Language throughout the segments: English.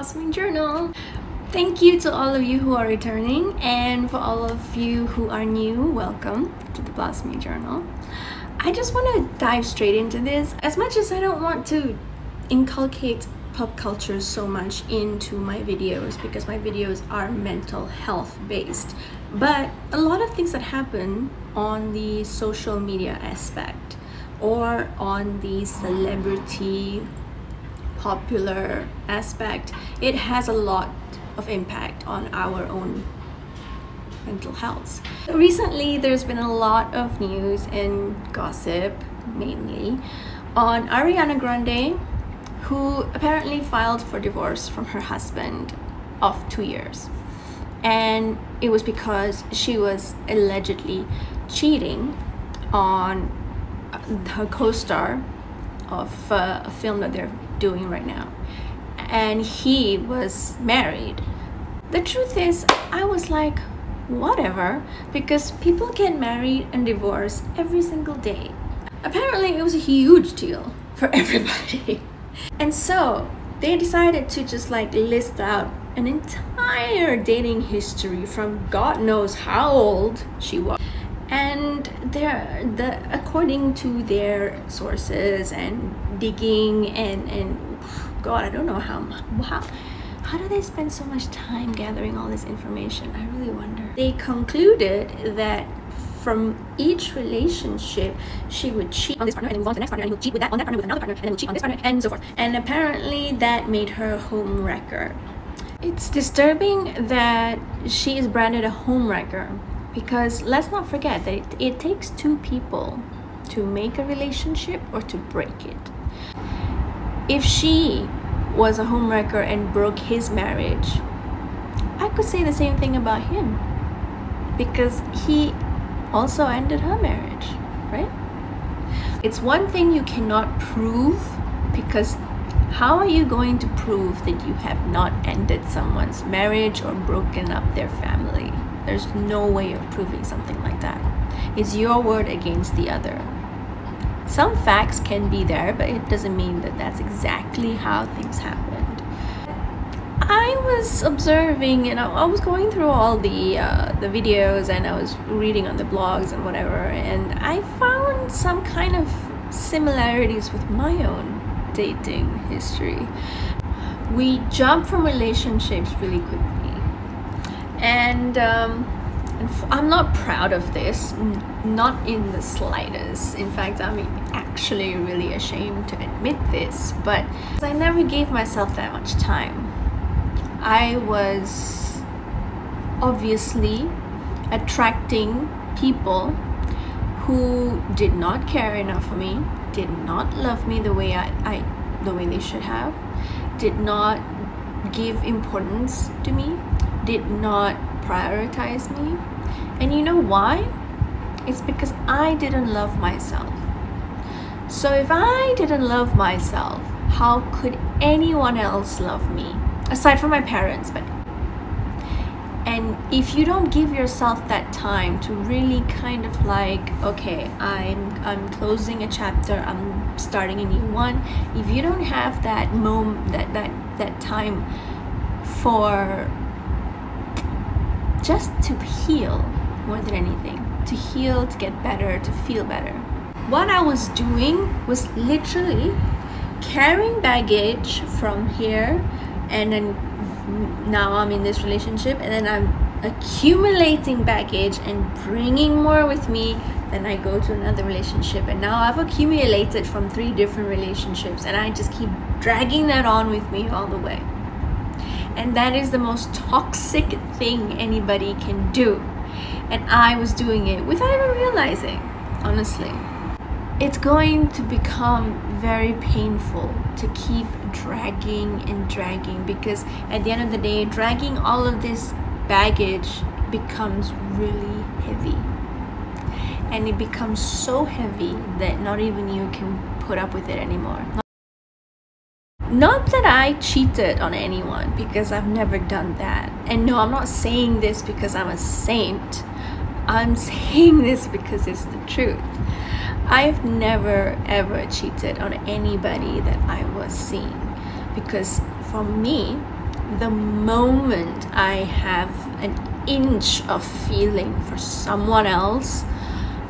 Blossoming Journal. Thank you to all of you who are returning, and for all of you who are new, welcome to the Blossoming Journal. I just want to dive straight into this. As much as I don't want to inculcate pop culture so much into my videos, because my videos are mental health based, but a lot of things that happen on the social media aspect or on the celebrity popular aspect, it has a lot of impact on our own mental health. Recently there's been a lot of news and gossip, mainly on Ariana Grande, who apparently filed for divorce from her husband of 2 years, and it was because she was allegedly cheating on her co-star of a film that they're doing right now, and he was married. The truth is, I was like, whatever, because people get married and divorced every single day. Apparently it was a huge deal for everybody. And so they decided to just like list out an entire dating history from God knows how old she was, and according to their sources and digging and God, I don't know how do they spend so much time gathering all this information? I really wonder. They concluded that from each relationship she would cheat on this partner and move on to the next partner, and he would cheat with that on that partner, with another partner, and then would cheat on this partner, and so forth. And apparently that made her a homewrecker. It's disturbing that she is branded a homewrecker, because let's not forget that it takes two people to make a relationship or to break it. If she was a homewrecker and broke his marriage, I could say the same thing about him, because he also ended her marriage, right? It's one thing you cannot prove, because how are you going to prove that you have not ended someone's marriage or broken up their family? There's no way of proving something like that. It's your word against the other. Some facts can be there, but it doesn't mean that that's exactly how things happened. I was observing, and I was going through all the videos, and I was reading on the blogs and whatever, and I found some kind of similarities with my own dating history. We jump from relationships really quickly, and I'm not proud of this, not in the slightest. In fact, I'm actually really ashamed to admit this, but I never gave myself that much time. I was obviously attracting people who did not care enough for me, did not love me the way the way they should have, did not give importance to me, did not prioritize me. And you know why? It's because I didn't love myself. So if I didn't love myself, how could anyone else love me? Aside from my parents, but and if you don't give yourself that time to really kind of like, okay, I'm closing a chapter, I'm starting a new one. If you don't have that moment, that time for just to heal more than anything, to heal, to get better, to feel better. What I was doing was literally carrying baggage from here, and then now I'm in this relationship, and then I'm accumulating baggage and bringing more with me. Then I go to another relationship, and now I've accumulated from 3 different relationships, and I just keep dragging that on with me all the way. And that is the most toxic thing anybody can do, and I was doing it without even realizing, honestly. It's going to become very painful to keep dragging and dragging, because at the end of the day, dragging all of this baggage becomes really heavy, and it becomes so heavy that not even you can put up with it anymore. Not that I cheated on anyone, because I've never done that. And no, I'm not saying this because I'm a saint. I'm saying this because it's the truth. I've never ever cheated on anybody that I was seeing, because for me, the moment I have an inch of feeling for someone else,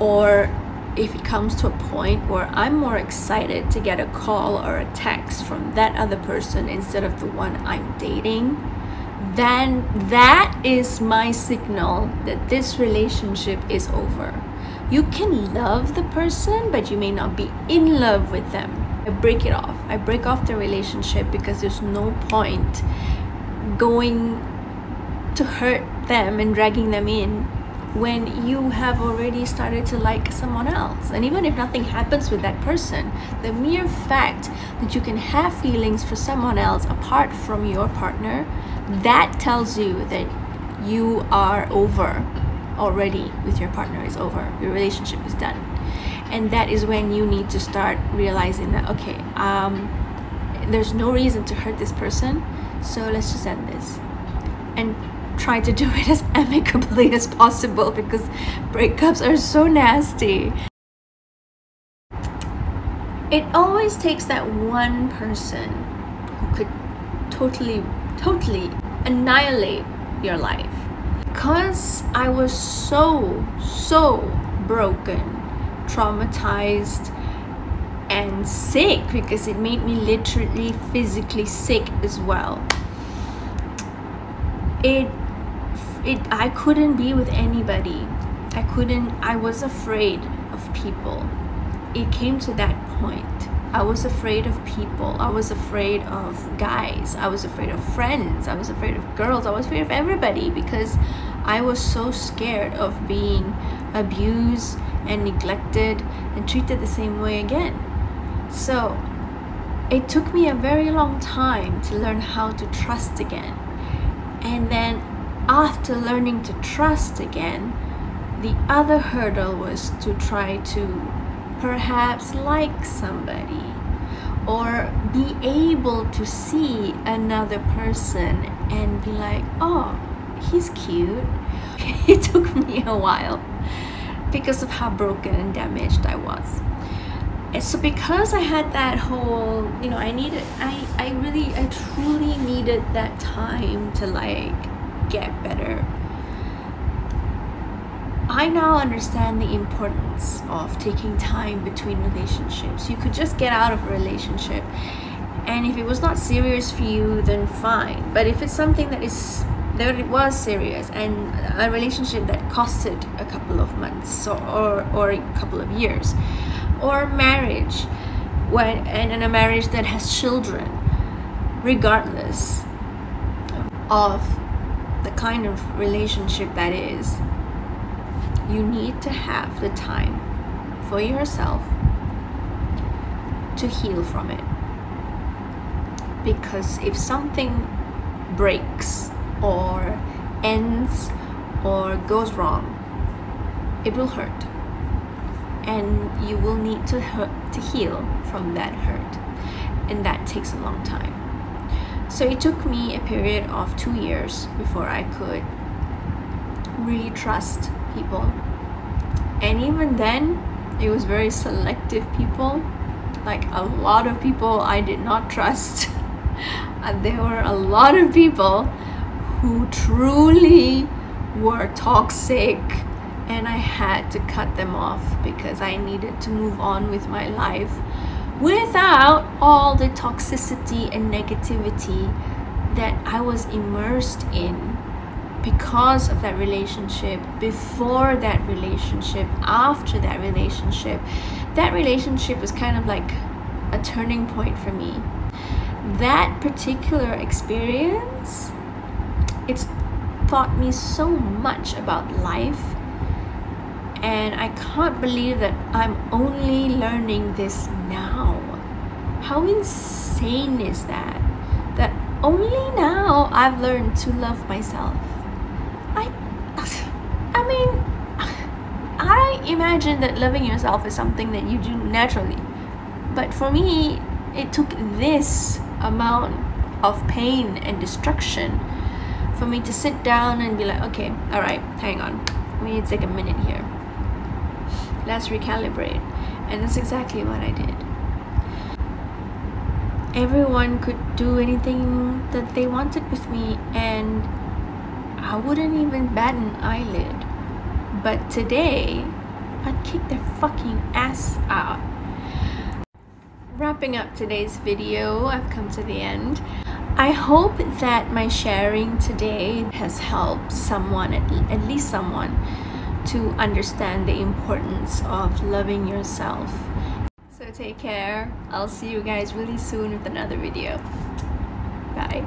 or if it comes to a point where I'm more excited to get a call or a text from that other person instead of the one I'm dating, then that is my signal that this relationship is over. You can love the person, but you may not be in love with them. I break it off. I break off the relationship because there's no point going to hurt them and dragging them in when you have already started to like someone else. And even if nothing happens with that person, the mere fact that you can have feelings for someone else apart from your partner, that tells you that you are over already with your partner. Is over. Your relationship is done. And that is when you need to start realizing that, okay, there's no reason to hurt this person, so let's just end this. And try to do it as amicably as possible, because breakups are so nasty. It always takes that one person who could totally annihilate your life. Because I was so broken, traumatized, and sick, because it made me literally physically sick as well. I couldn't be with anybody. I was afraid of people. It came to that point. I was afraid of people. I was afraid of guys. I was afraid of friends. I was afraid of girls. I was afraid of everybody, because I was so scared of being abused and neglected and treated the same way again. So it took me a very long time to learn how to trust again. And then after learning to trust again, the other hurdle was to try to perhaps like somebody, or be able to see another person and be like, oh, he's cute. It took me a while because of how broken and damaged I was. And so because I had that whole, I truly needed that time to like get better. I now understand the importance of taking time between relationships. You could just get out of a relationship, and if it was not serious for you, then fine. But if it's something that it was serious, and a relationship that costed a couple of months or a couple of years, or marriage, and a marriage that has children, regardless of the kind of relationship that is, you need to have the time for yourself to heal from it. Because if something breaks or ends or goes wrong, it will hurt, and you will need to heal from that hurt, and that takes a long time. So it took me a period of 2 years before I could really trust people. And even then, it was very selective people. Like, a lot of people I did not trust. There were a lot of people who truly were toxic, and I had to cut them off because I needed to move on with my life without all the toxicity and negativity that I was immersed in because of that relationship, before that relationship, after that relationship. That relationship was kind of like a turning point for me. That particular experience, it's taught me so much about life, and I can't believe that I'm only learning this now. How insane is that? That only now I've learned to love myself. I mean, I imagine that loving yourself is something that you do naturally. But for me, it took this amount of pain and destruction for me to sit down and be like, okay, all right, hang on. We need to take a minute here. Let's recalibrate. And that's exactly what I did. everyone could do anything that they wanted with me and I wouldn't even bat an eyelid. But today, I'd kick their fucking ass out. Wrapping up today's video, I've come to the end. I hope that my sharing today has helped someone, at least someone, to understand the importance of loving yourself. So take care. I'll see you guys really soon with another video. Bye.